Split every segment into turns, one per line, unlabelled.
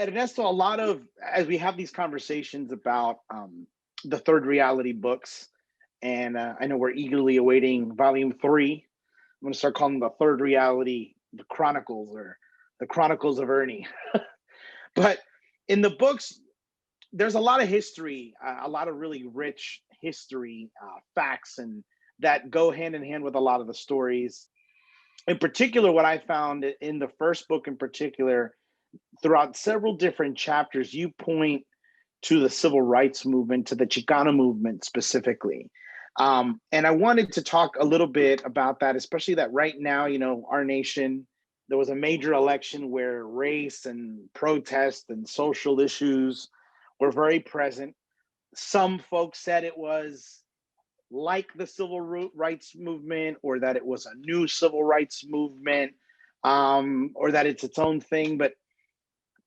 Ernesto, a lot of, as we have these conversations about the Third Reality books, and I know we're eagerly awaiting volume 3. I'm going to start calling the Third Reality the Chronicles, or the Chronicles of Ernie. But in the books, there's a lot of history, a lot of really rich history, facts, and that go hand in hand with a lot of the stories. In particular, what I found in the first book in particular, throughout several different chapters, you point to the civil rights movement, to the Chicano movement specifically. And I wanted to talk a little bit about that, especially that right now, our nation, there was a major election where race and protest and social issues were very present. Some folks said it was like the civil rights movement, or that it was a new civil rights movement, or that it's its own thing. But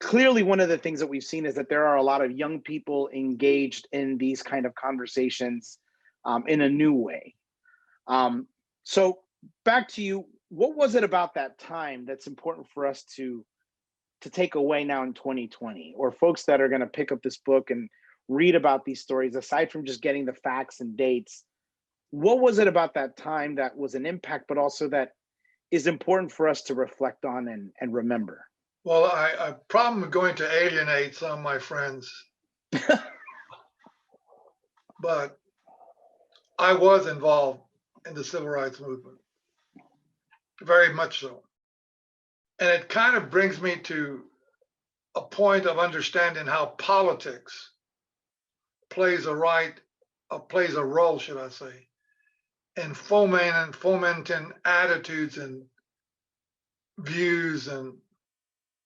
clearly, one of the things that we've seen is that there are a lot of young people engaged in these kind of conversations in a new way. So back to you, what was it about that time that's important for us to take away now in 2020, or folks that are going to pick up this book and read about these stories, aside from just getting the facts and dates? What was it about that time that was an impact, but also that is important for us to reflect on and remember?
Well, I probably going to alienate some of my friends, but I was involved in the civil rights movement, very much so. And it kind of brings me to a point of understanding how politics plays a role, should I say, in fomenting attitudes and views and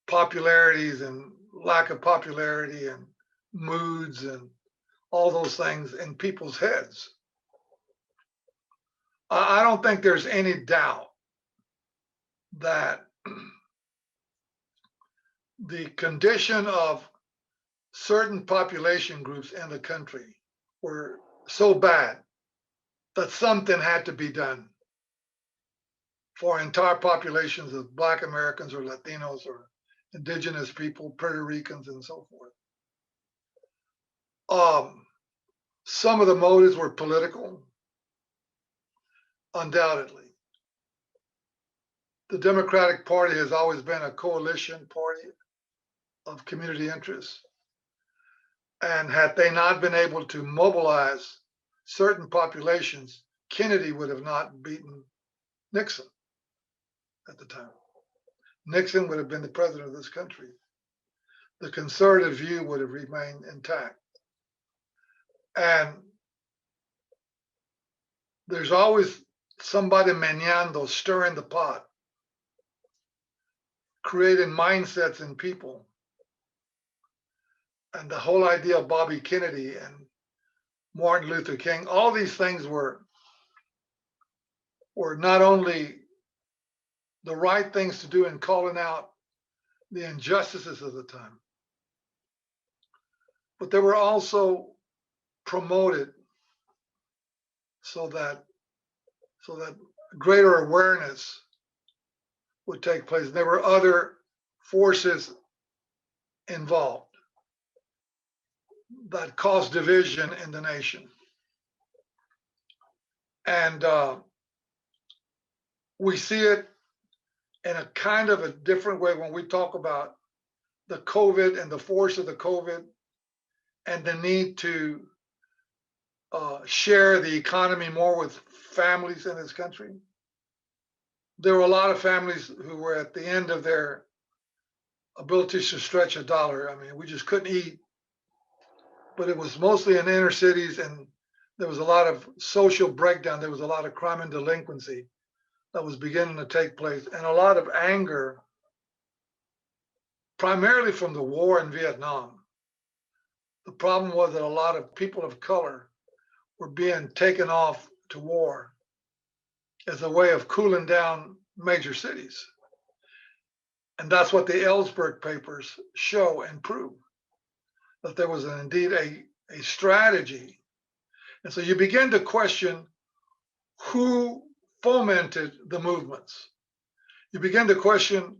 popularities and lack of popularity and moods and all those things in people's heads. I don't think there's any doubt that the condition of certain population groups in the country were so bad that something had to be done for entire populations of Black Americans or Latinos or indigenous people, Puerto Ricans, and so forth. Some of the motives were political, undoubtedly. The Democratic Party has always been a coalition party of community interests. And had they not been able to mobilize certain populations, Kennedy would have not beaten Nixon at the time. Nixon would have been the president of this country. The conservative view would have remained intact. And there's always somebody meneando, stirring the pot, creating mindsets in people. And the whole idea of Bobby Kennedy and Martin Luther King, all these things were not only the right things to do in calling out the injustices of the time, but they were also promoted so that greater awareness would take place. There were other forces involved that caused division in the nation. And we see it in a kind of a different way when we talk about the COVID and the force of the COVID and the need to share the economy more with families in this country. There were a lot of families who were at the end of their abilities to stretch a dollar. I mean, we just couldn't eat. But it was mostly in inner cities, and there was a lot of social breakdown. There was a lot of crime and delinquency that was beginning to take place, and a lot of anger, primarily from the war in Vietnam. The problem was that a lot of people of color were being taken off to war as a way of cooling down major cities. And that's what the Ellsberg papers show and prove, that there was indeed a strategy. And so you begin to question who fomented the movements. You begin to question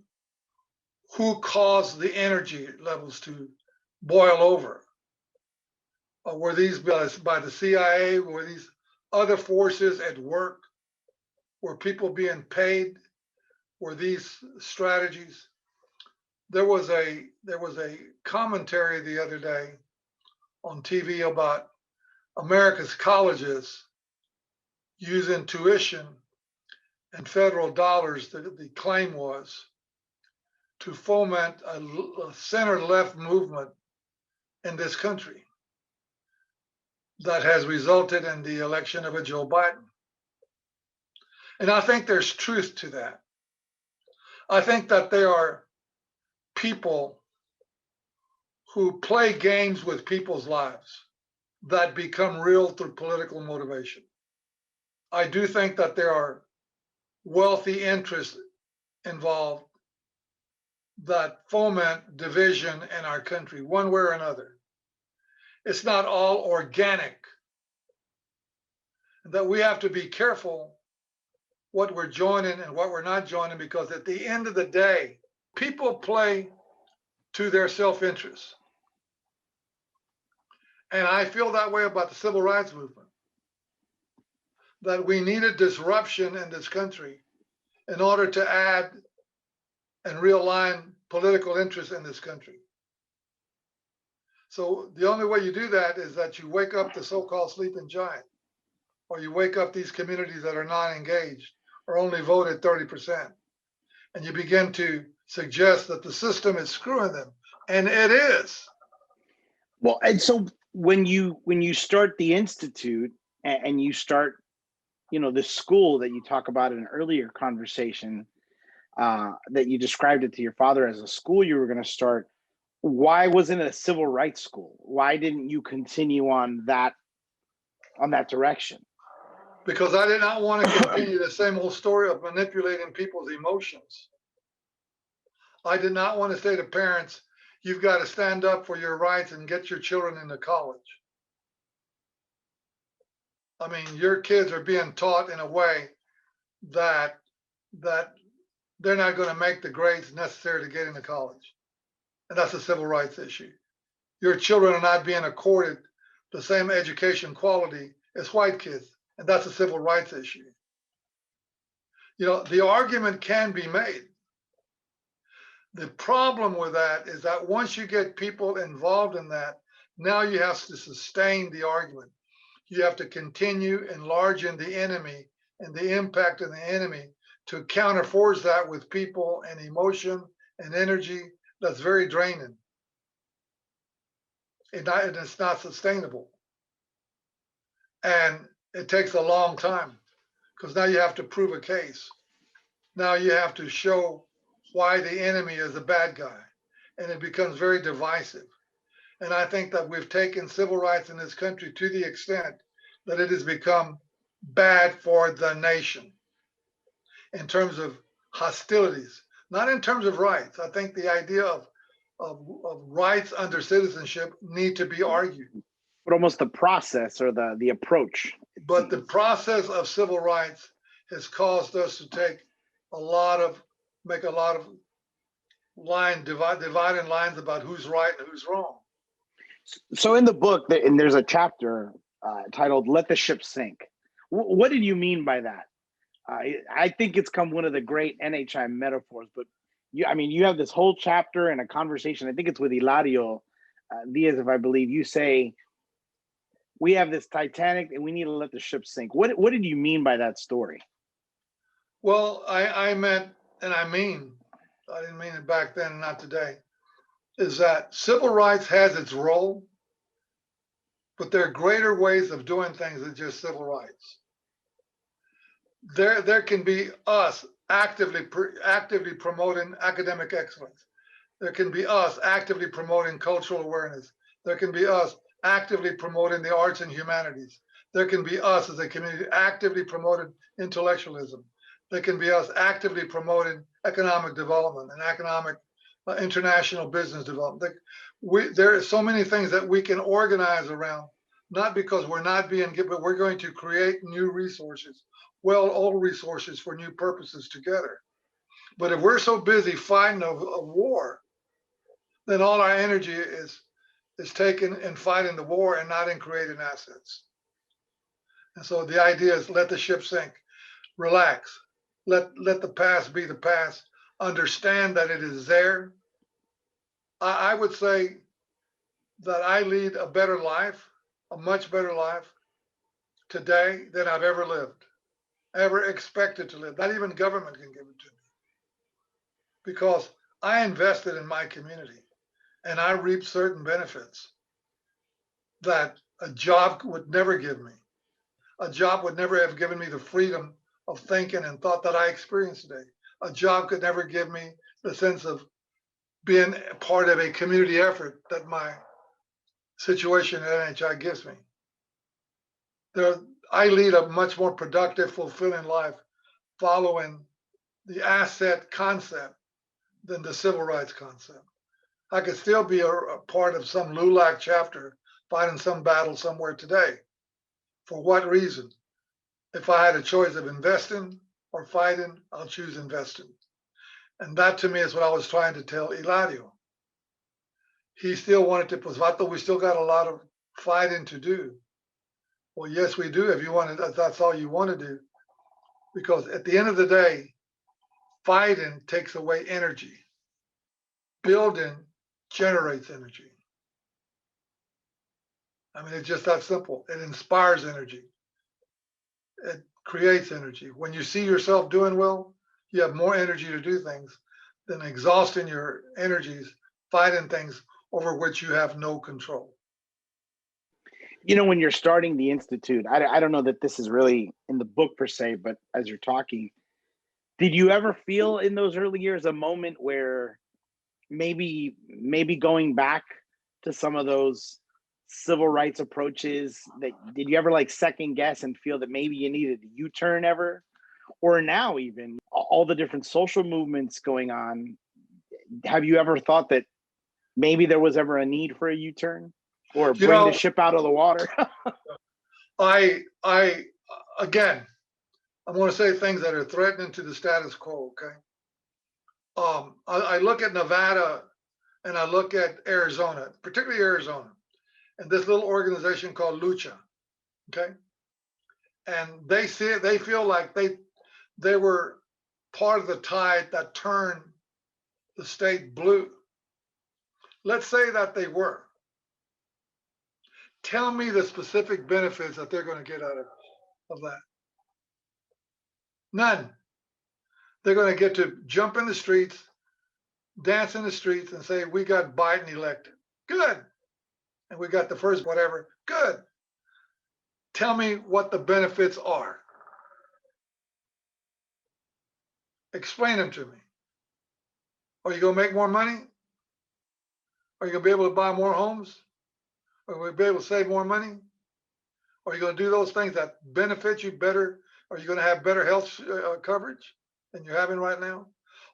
who caused the energy levels to boil over? Or were these by the CIA? Were these other forces at work? Were people being paid? Were these strategies? There was a commentary the other day on TV about America's colleges using tuition and federal dollars. The claim was to foment a center-left movement in this country that has resulted in the election of a Joe Biden. And I think there's truth to that. I think that there are people who play games with people's lives that become real through political motivation. I do think that there are wealthy interests involved that foment division in our country, one way or another. It's not all organic. That we have to be careful what we're joining and what we're not joining, because at the end of the day, people play to their self-interest. And I feel that way about the civil rights movement, that we need a disruption in this country in order to add and realign political interests in this country. So the only way you do that is that you wake up the so-called sleeping giant, or you wake up these communities that are not engaged or only voted 30%, and you begin to suggest that the system is screwing them, and it is.
Well, and so when you start the institute and you start, the school that you talk about in an earlier conversation, that you described it to your father as a school you were going to start, why wasn't it a civil rights school? Why didn't you continue on that direction?
Because I did not want to continue the same old story of manipulating people's emotions. I did not want to say to parents, you've got to stand up for your rights and get your children into college. I mean, your kids are being taught in a way that they're not going to make the grades necessary to get into college. And that's a civil rights issue. Your children are not being accorded the same education quality as white kids. And that's a civil rights issue. The argument can be made. The problem with that is that once you get people involved in that, now you have to sustain the argument. You have to continue enlarging the enemy and the impact of the enemy to counterforce that with people and emotion and energy that's very draining. And it's not sustainable. And it takes a long time, because now you have to prove a case. Now you have to show why the enemy is a bad guy, and it becomes very divisive. And I think that we've taken civil rights in this country to the extent that it has become bad for the nation in terms of hostilities, not in terms of rights. I think the idea of rights under citizenship need to be argued.
But almost the process or the approach.
But the process of civil rights has caused us to make a lot of dividing lines about who's right and who's wrong.
So in the book, and there's a chapter titled "Let the Ship Sink." What did you mean by that? I think it's come one of the great NHI metaphors. But you have this whole chapter and a conversation. I think it's with Hilario Diaz, if I believe. You say, we have this Titanic and we need to let the ship sink. What did you mean by that story?
Well, I meant, and I didn't mean it back then and not today, is that civil rights has its role, but there are greater ways of doing things than just civil rights. There can be us actively promoting academic excellence. There can be us actively promoting cultural awareness. There can be us actively promoting the arts and humanities. There can be us as a community actively promoting intellectualism. There can be us actively promoting economic development and economic international business development. There are so many things that we can organize around, not because we're not being given, but we're going to create new resources, old resources for new purposes together. But if we're so busy fighting a war, then all our energy is taken in fighting the war and not in creating assets. And so the idea is let the ship sink, relax, let the past be the past, understand that it is there. I would say that I lead a better life, a much better life today than I've ever lived, ever expected to live. Not even government can give it to me because I invested in my community and I reaped certain benefits that a job would never give me. A job would never have given me the freedom of thinking and thought that I experience today. A job could never give me the sense of being part of a community effort that my situation at NHI gives me. I lead a much more productive, fulfilling life following the asset concept than the civil rights concept. I could still be a part of some LULAC chapter fighting some battle somewhere today. For what reason? If I had a choice of investing or fighting, I'll choose investing. And that to me is what I was trying to tell Eladio. He still wanted to, because I thought we still got a lot of fighting to do. Well, yes, we do. If you want to, that's all you want to do. Because at the end of the day, fighting takes away energy. Building generates energy. I mean, it's just that simple. It inspires energy. It creates energy. When you see yourself doing well, you have more energy to do things than exhausting your energies fighting things over which you have no control.
You know, when you're starting the Institute, I don't know that this is really in the book per se, but as you're talking, did you ever feel in those early years a moment where maybe going back to some of those civil rights approaches, that did you ever like second guess and feel that maybe you needed a U-turn ever? Or now even all the different social movements going on, have you ever thought that maybe there was ever a need for a U-turn or bring the ship out of the water?
I again, I'm going to say things that are threatening to the status quo. Okay. I look at Nevada and I look at Arizona, particularly Arizona, and this little organization called Lucha. Okay. And they feel like they were part of the tide that turned the state blue. Let's say that they were. Tell me the specific benefits that they're going to get out of that. None. They're going to get to jump in the streets, dance in the streets, and say, we got Biden elected. Good. And we got the first whatever. Good. Tell me what the benefits are. Explain them to me. Are you going to make more money? Are you going to be able to buy more homes? Are you going to be able to save more money? Are you going to do those things that benefit you better? Are you going to have better health coverage than you're having right now?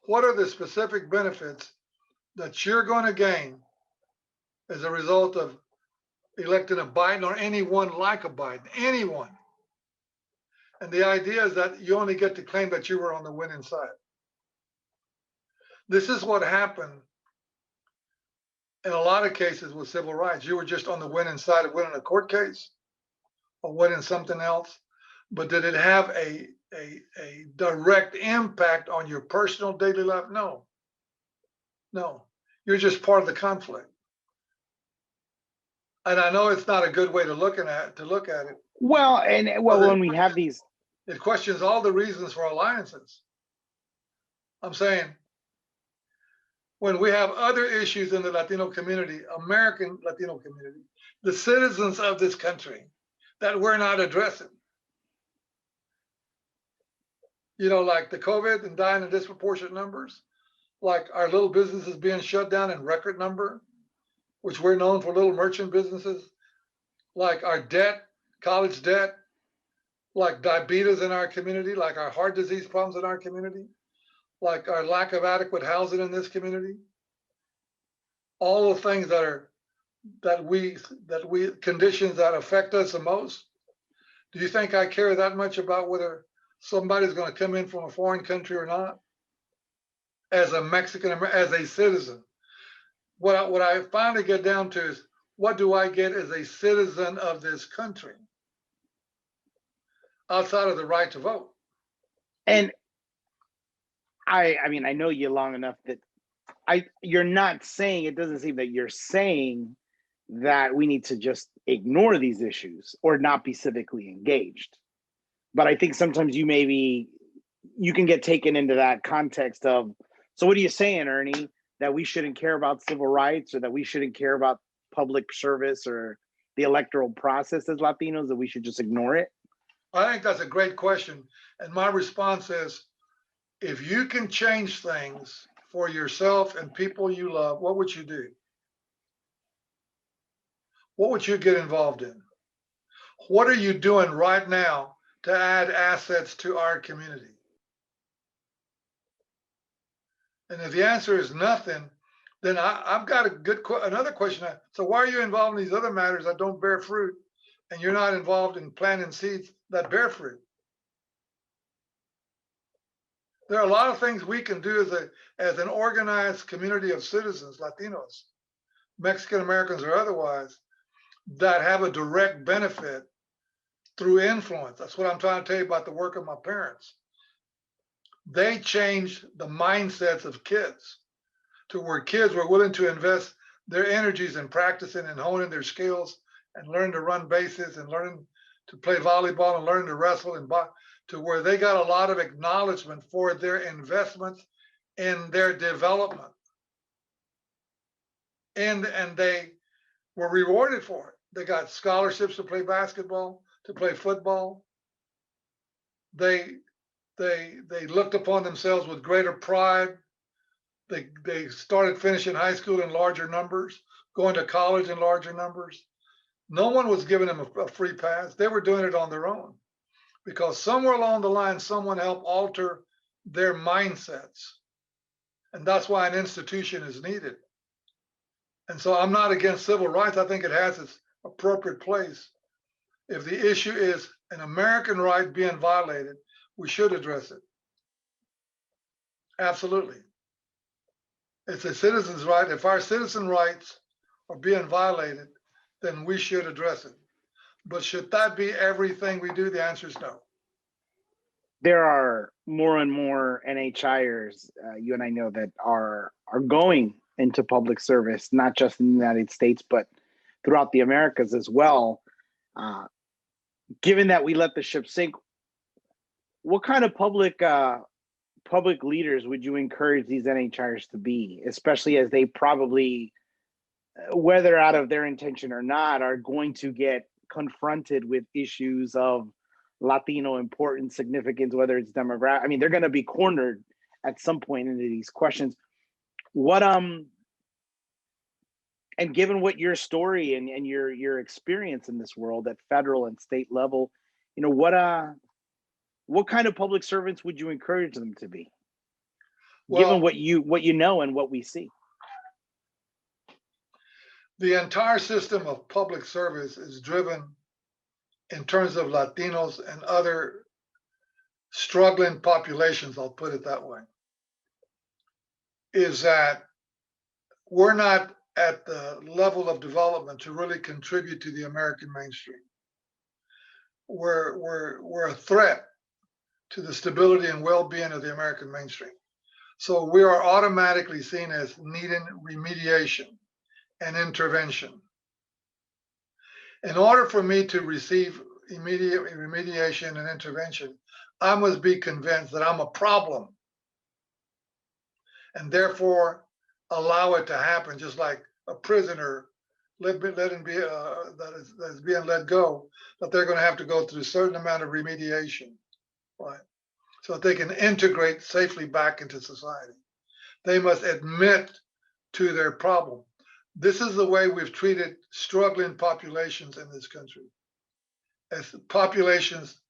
What are the specific benefits that you're going to gain as a result of electing a Biden or anyone like a Biden? Anyone. And the idea is that you only get to claim that you were on the winning side. This is what happened in a lot of cases with civil rights. You were just on the winning side of winning a court case or winning something else. But did it have a direct impact on your personal daily life? No. No. You're just part of the conflict. And I know it's not a good way to look at it.
Well, when we have these,
it questions all the reasons for alliances. I'm saying when we have other issues in the Latino community, American Latino community, the citizens of this country that we're not addressing, you know, like the COVID and dying in disproportionate numbers, like our little businesses being shut down in record number, which we're known for little merchant businesses, like our debt, college debt, like diabetes in our community, like our heart disease problems in our community, like our lack of adequate housing in this community, all the things that we conditions that affect us the most. Do you think I care that much about whether somebody's going to come in from a foreign country or not? as a Mexican, as a citizen. What I finally get down to is, what do I get as a citizen of this country outside of the right to vote?
And I mean, I know you long enough that you're not saying, it doesn't seem that you're saying that we need to just ignore these issues or not be civically engaged. But I think sometimes you can get taken into that context of, so what are you saying, Ernie, that we shouldn't care about civil rights, or that we shouldn't care about public service or the electoral process as Latinos, that we should just ignore it?
I think that's a great question. And my response is, if you can change things for yourself and people you love, what would you do? What would you get involved in? What are you doing right now to add assets to our community? And if the answer is nothing, then I've got another question. So why are you involved in these other matters that don't bear fruit, and you're not involved in planting seeds that bear fruit? There are a lot of things we can do as an organized community of citizens, Latinos, Mexican Americans or otherwise, that have a direct benefit through influence. That's what I'm trying to tell you about the work of my parents. They changed the mindsets of kids to where kids were willing to invest their energies in practicing and honing their skills and learn to run bases and learn to play volleyball and learn to wrestle, and to where they got a lot of acknowledgement for their investments in their development. And they were rewarded for it. They got scholarships to play basketball, to play football. They looked upon themselves with greater pride. They started finishing high school in larger numbers, going to college in larger numbers. No one was giving them a free pass. They were doing it on their own, because somewhere along the line, someone helped alter their mindsets. And that's why an institution is needed. And so I'm not against civil rights. I think it has its appropriate place. If the issue is an American right being violated, we should address it. Absolutely. It's a citizen's right. If our citizen rights are being violated, then we should address it. But should that be everything we do? The answer is no.
There are more and more NHIers, you and I know, that are going into public service, not just in the United States, but throughout the Americas as well. Given that we let the ship sink, what kind of public leaders would you encourage these NHIers to be, especially as they probably, whether out of their intention or not, are going to get confronted with issues of Latino importance, significance, whether it's demographic? I mean, they're going to be cornered at some point into these questions. What and given what your story and your experience in this world at federal and state level, you know, what kind of public servants would you encourage them to be, given what you know and what we see?
The entire system of public service is driven, in terms of Latinos and other struggling populations, I'll put it that way, is that we're not at the level of development to really contribute to the American mainstream. We're a threat to the stability and well-being of the American mainstream. So we are automatically seen as needing remediation and intervention. In order for me to receive immediate remediation and intervention, I must be convinced that I'm a problem, and therefore allow it to happen, just like a prisoner that is being let go, that they're going to have to go through a certain amount of remediation, right? So that they can integrate safely back into society. They must admit to their problem. This is the way we've treated struggling populations in this country, as populations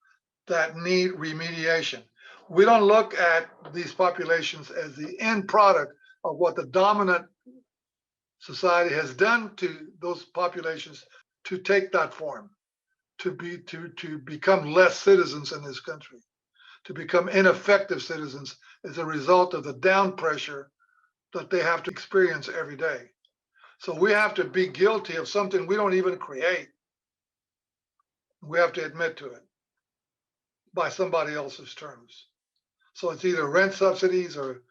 that need remediation. We don't look at these populations as the end product of what the dominant society has done to those populations to take that form, to become less citizens in this country. to become ineffective citizens as a result of the down pressure that they have to experience every day. So we have to be guilty of something we don't even create. We have to admit to it by somebody else's terms. So it's either rent subsidies or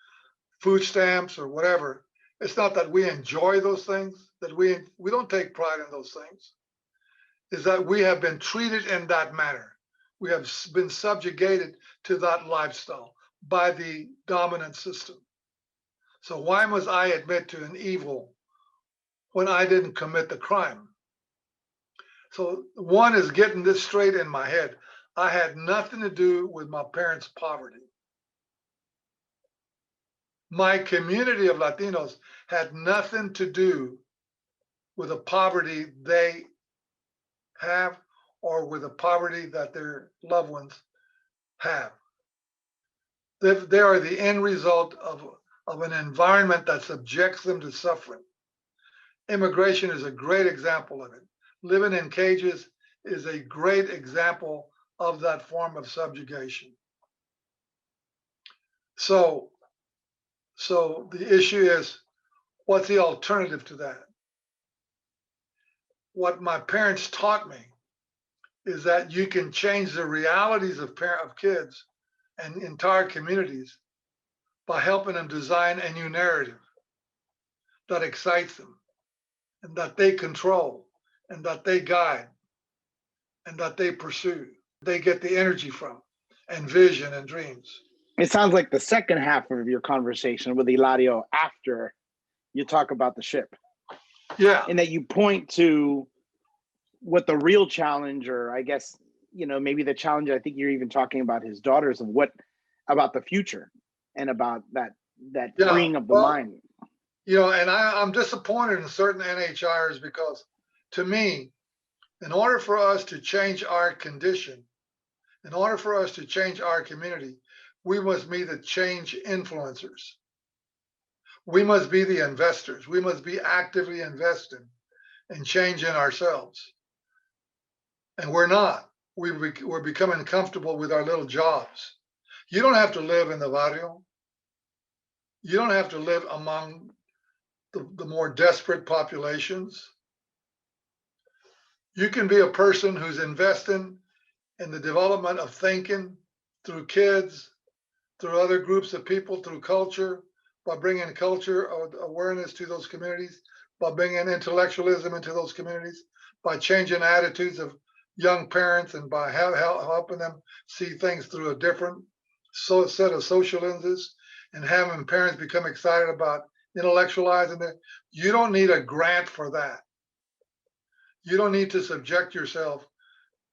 food stamps or whatever. It's not that we enjoy those things, that we don't take pride in those things. Is that we have been treated in that manner. We have been subjugated to that lifestyle by the dominant system. So why must I admit to an evil when I didn't commit the crime? So one is getting this straight in my head. I had nothing to do with my parents' poverty. My community of Latinos had nothing to do with the poverty they have or with the poverty that their loved ones have. They are the end result of an environment that subjects them to suffering. Immigration is a great example of it. Living in cages is a great example of that form of subjugation. So the issue is, what's the alternative to that? What my parents taught me is that you can change the realities of kids and entire communities by helping them design a new narrative that excites them and that they control and that they guide and that they pursue. They get the energy from and vision and dreams.
It sounds like the second half of your conversation with Hilario after you talk about the ship.
Yeah.
And that you point to what the real challenge, or I guess, maybe the challenge, I think you're even talking about his daughters, of what about the future and about that freeing of the mind.
And I'm disappointed in certain NHIers because to me, in order for us to change our condition, in order for us to change our community, we must be the change influencers. We must be the investors. We must be actively investing in changing ourselves. And we're not. We're becoming comfortable with our little jobs. You don't have to live in the barrio. You don't have to live among the more desperate populations. You can be a person who's investing in the development of thinking through kids, through other groups of people, through culture, by bringing culture awareness to those communities, by bringing intellectualism into those communities, by changing attitudes of young parents and by helping them see things through a different set of social lenses and having parents become excited about intellectualizing it. You don't need a grant for that. You don't need to subject yourself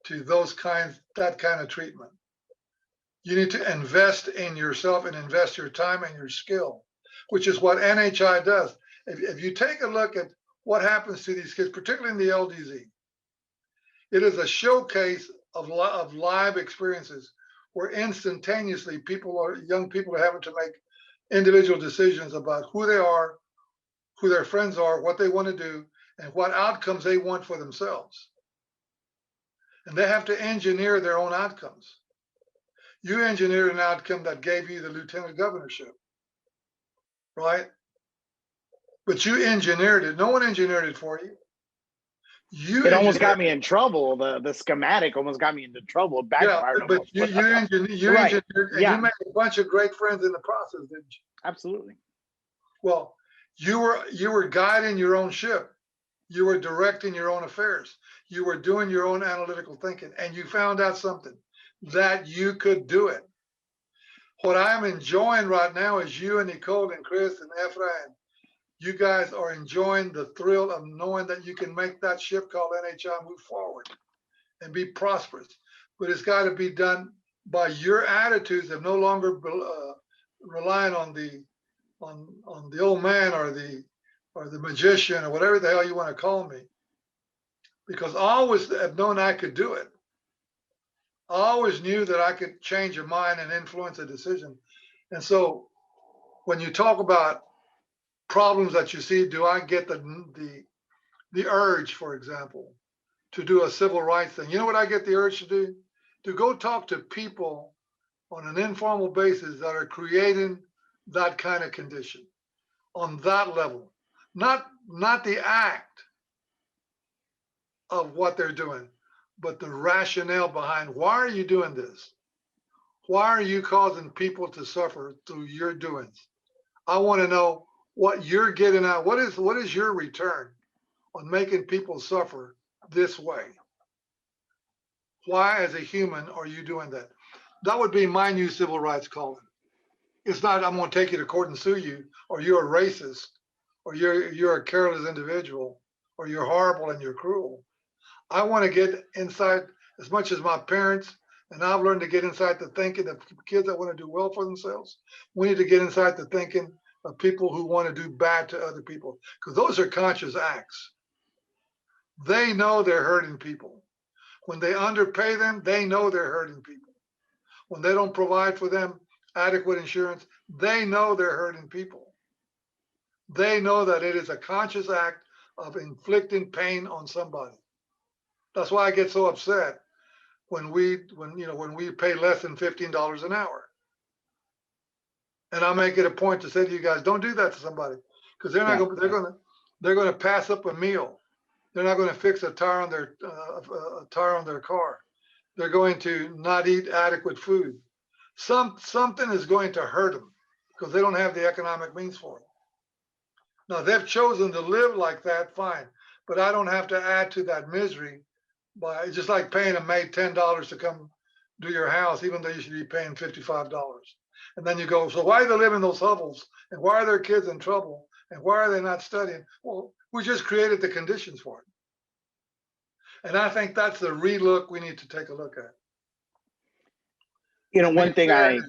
to that kind of treatment. You need to invest in yourself and invest your time and your skill, which is what NHI does. If you take a look at what happens to these kids, particularly in the LDZ, it is a showcase of live experiences where instantaneously young people are having to make individual decisions about who they are, who their friends are, what they want to do, and what outcomes they want for themselves. And they have to engineer their own outcomes. You engineered an outcome that gave you the lieutenant governorship, right? But you engineered it. No one engineered it for you.
It almost got me in trouble. The schematic almost got me into trouble. It backfired.
Yeah, but you engineered, and you made a bunch of great friends in the process, didn't you?
Absolutely.
Well, you were guiding your own ship. You were directing your own affairs. You were doing your own analytical thinking, and you found out something, that you could do it. What I'm enjoying right now is you and Nicole and Chris and Ephraim. You guys are enjoying the thrill of knowing that you can make that ship called NHI move forward and be prosperous. But it's got to be done by your attitudes of no longer relying on the old man or the magician or whatever the hell you want to call me. Because I always have known I could do it. I always knew that I could change a mind and influence a decision. And so when you talk about problems that you see, do I get the urge, for example, to do a civil rights thing? You know what I get the urge to do? To go talk to people on an informal basis that are creating that kind of condition on that level, not the act of what they're doing, but the rationale behind why are you doing this? Why are you causing people to suffer through your doings? I want to know what you're getting out. What is your return on making people suffer this way? Why, as a human, are you doing that? That would be my new civil rights calling. It's not I'm going to take you to court and sue you, or you're a racist, or you're a careless individual, or you're horrible and you're cruel. I want to get inside as much as my parents, and I've learned to get inside the thinking of kids that want to do well for themselves. We need to get inside the thinking of people who want to do bad to other people, because those are conscious acts. They know they're hurting people. When they underpay them, they know they're hurting people. When they don't provide for them adequate insurance, they know they're hurting people. They know that it is a conscious act of inflicting pain on somebody. That's why I get so upset when we pay less than $15 an hour. And I make it a point to say to you guys, don't do that to somebody, because they're going to pass up a meal. They're not going to fix a tire on their car. They're going to not eat adequate food. Something is going to hurt them because they don't have the economic means for it. Now, they've chosen to live like that, fine, but I don't have to add to that misery by just like paying a maid $10 to come do your house, even though you should be paying $55. And then you go, so why do they live in those hovels? And why are their kids in trouble? And why are they not studying? Well, we just created the conditions for it. And I think that's the relook we need to take a look at.
You know, one thing I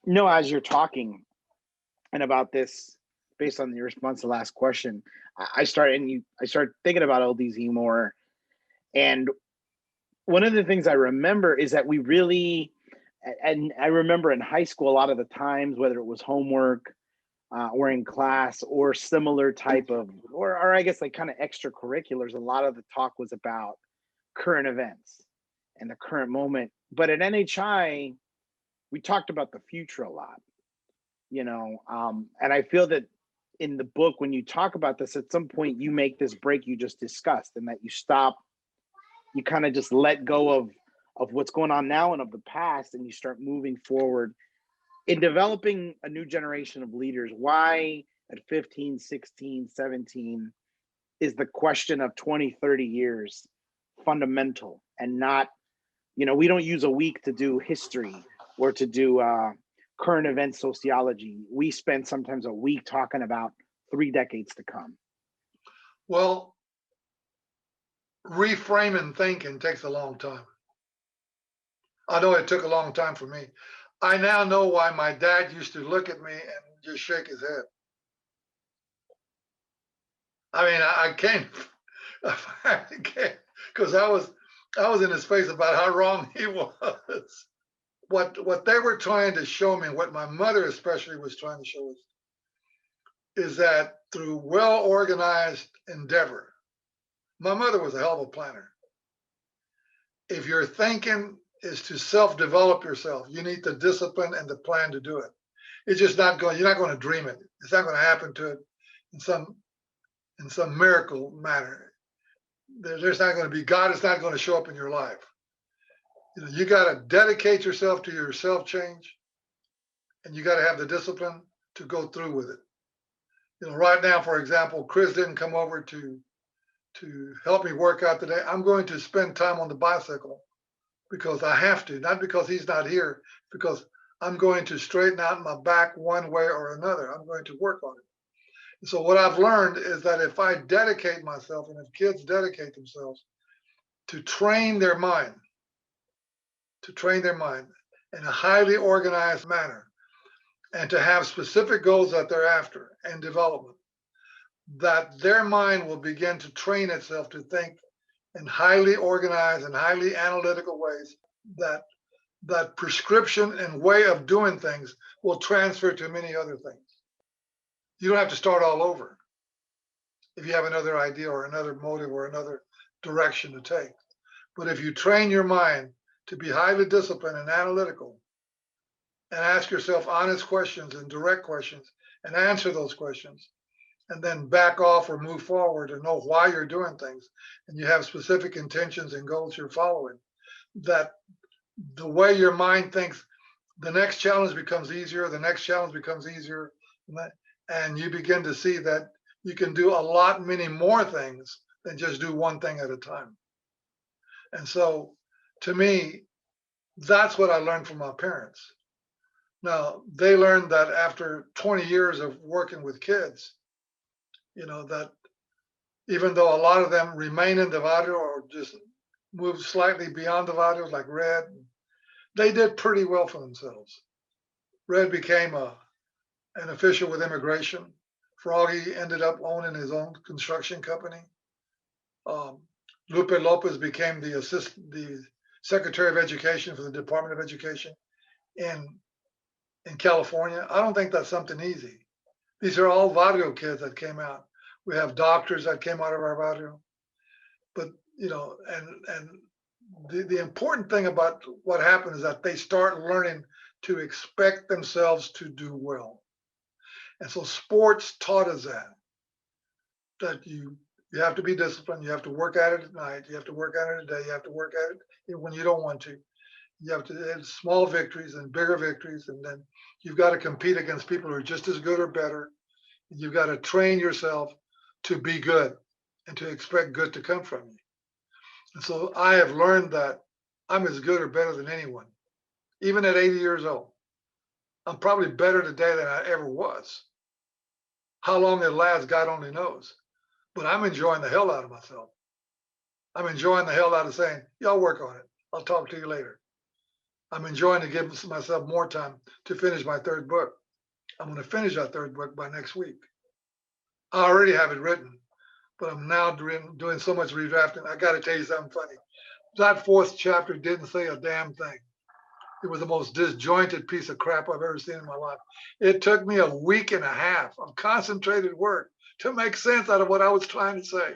know as you're talking and about this, based on your response to the last question, I started thinking about LDZ more. And one of the things I remember is that we really, and I remember in high school, a lot of the times, whether it was homework or in class or similar type of, or I guess like kind of extracurriculars, a lot of the talk was about current events and the current moment. But at NHI, we talked about the future a lot, and I feel that in the book, when you talk about this, at some point you make this break you just discussed, and that you stop, you kind of just let go of what's going on now and of the past, and you start moving forward in developing a new generation of leaders. Why at 15, 16, 17 is the question of 20, 30 years fundamental, and not, we don't use a week to do history or to do current event sociology. We spend sometimes a week talking about 3 decades to come.
Well, reframing thinking takes a long time. I know it took a long time for me. I now know why my dad used to look at me and just shake his head. I mean, I can't, because I was in his face about how wrong he was. What they were trying to show me, what my mother especially was trying to show us, is that through well-organized endeavor, my mother was a hell of a planner. If your thinking is to self-develop yourself, you need the discipline and the plan to do it. It's just not going, you're not going to dream it. It's not going to happen to it in some miracle manner. There's not going to be, God is not going to show up in your life. You got to dedicate yourself to your self-change, and you got to have the discipline to go through with it. Right now, for example, Chris didn't come over to help me work out today. I'm going to spend time on the bicycle because I have to, not because he's not here, because I'm going to straighten out my back one way or another. I'm going to work on it. And so what I've learned is that if I dedicate myself, and if kids dedicate themselves to train their mind in a highly organized manner, and to have specific goals that they're after and development, that their mind will begin to train itself to think in highly organized and highly analytical ways, that prescription and way of doing things will transfer to many other things. You don't have to start all over if you have another idea or another motive or another direction to take. But if you train your mind to be highly disciplined and analytical and ask yourself honest questions and direct questions and answer those questions, and then back off or move forward and know why you're doing things, and you have specific intentions and goals you're following, that the way your mind thinks, the next challenge becomes easier, the next challenge becomes easier, and you begin to see that you can do a lot many more things than just do one thing at a time. And so to me, that's what I learned from my parents. Now, they learned that after 20 years of working with kids, that even though a lot of them remain in the barrio or just move slightly beyond the barrio, like Red, they did pretty well for themselves. Red became an official with immigration. Froggy ended up owning his own construction company. Lupe Lopez became the Secretary of Education for the Department of Education in California. I don't think that's something easy. These are all barrio kids that came out. We have doctors that came out of our barrio. But, and the important thing about what happened is that they start learning to expect themselves to do well. And so sports taught us that you have to be disciplined. You have to work at it at night. You have to work at it at day. You have to work at it when you don't want to. You have to have small victories and bigger victories. And then you've got to compete against people who are just as good or better. You've got to train yourself to be good and to expect good to come from you. And so I have learned that I'm as good or better than anyone, even at 80 years old. I'm probably better today than I ever was. How long it lasts, God only knows. But I'm enjoying the hell out of myself. I'm enjoying the hell out of saying, y'all work on it. I'll talk to you later. I'm enjoying to give myself more time to finish my third book. I'm going to finish that third book by next week. I already have it written, but I'm now doing so much redrafting. I got to tell you something funny. That fourth chapter didn't say a damn thing. It was the most disjointed piece of crap I've ever seen in my life. It took me a week and a half of concentrated work to make sense out of what I was trying to say.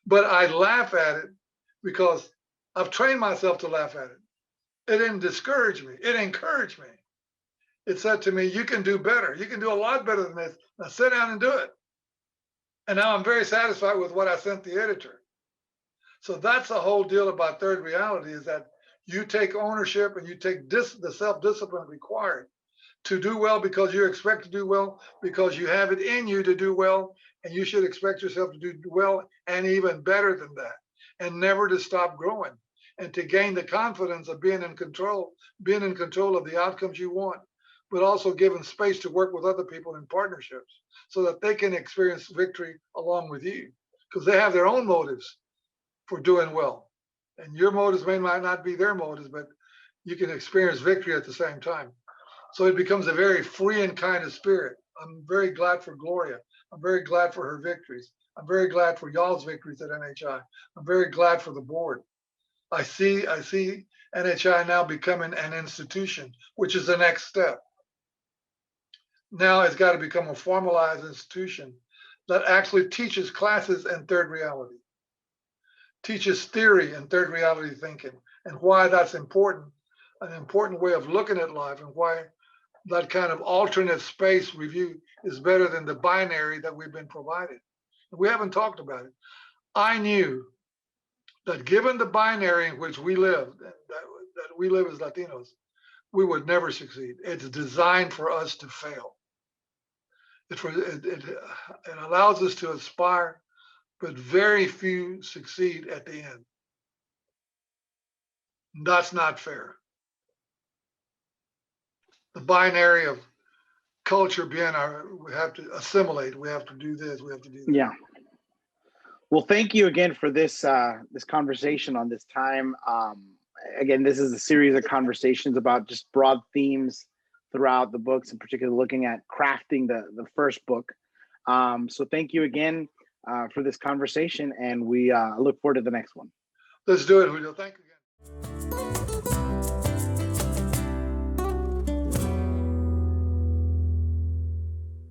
But I laugh at it because I've trained myself to laugh at it. It didn't discourage me. It encouraged me. It said to me, you can do better. You can do a lot better than this. Now sit down and do it. And now I'm very satisfied with what I sent the editor. So that's the whole deal about third reality, is that you take ownership and you take the self-discipline required to do well, because you expect to do well, because you have it in you to do well, and you should expect yourself to do well and even better than that, and never to stop growing, and to gain the confidence of being in control of the outcomes you want, but also given space to work with other people in partnerships so that they can experience victory along with you, because they have their own motives for doing well. And your motives might not be their motives, but you can experience victory at the same time. So it becomes a very free and kind of spirit. I'm very glad for Gloria. I'm very glad for her victories. I'm very glad for y'all's victories at NHI. I'm very glad for the board. I see NHI now becoming an institution, which is the next step. Now it's got to become a formalized institution that actually teaches classes in third reality, teaches theory and third reality thinking, and why that's important, an important way of looking at life, and why that kind of alternate space review is better than the binary that we've been provided. We haven't talked about it. I knew that given the binary in which we live, that we live as Latinos, we would never succeed. It's designed for us to fail. It allows us to aspire, but very few succeed at the end. That's not fair. The binary of culture being we have to assimilate, we have to do this, we have to do that.
Yeah. Well, thank you again for this this conversation on this time. Again, this is a series of conversations about just broad themes throughout the books, in particular looking at crafting the first book. So thank you again for this conversation, and we look forward to the next one.
Let's do it, Julio. Thank you again.